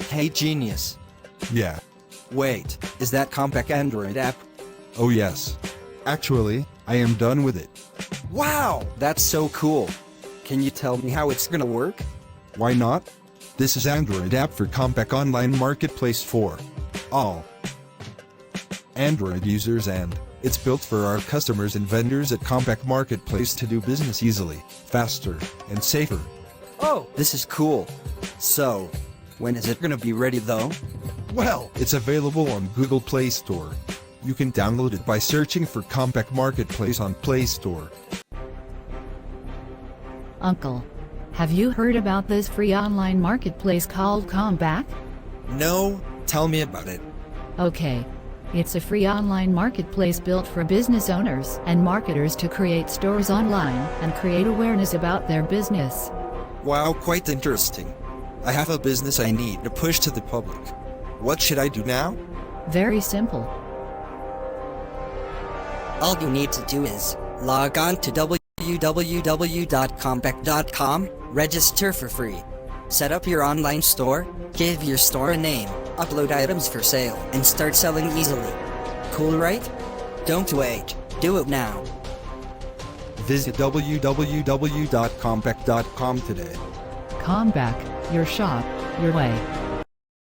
Hey genius. Yeah. Wait, is that komback Android app? Oh yes. Actually, I am done with it. Wow, that's so cool. Can you tell me how it's gonna work? Why not? This is Android app for komback online marketplace for all Android users, and it's built for our customers and vendors at komback marketplace to do business easily, faster, and safer. Oh, this is cool. So, when is it gonna be ready though? Well, it's available on Google Play Store. You can download it by searching for komback marketplace on Play Store. Uncle, have you heard about this free online marketplace called komback? No, tell me about it. Okay. It's a free online marketplace built for business owners and marketers to create stores online and create awareness about their business. Wow, quite interesting. I have a business I need to push to the public. What should I do now? Very simple. All you need to do is log on to www.komback.com, register for free, set up your online store, give your store a name, upload items for sale, and start selling easily. Cool, right? Don't wait. Do it now. Visit www.komback.com today. Komback, your shop, your way.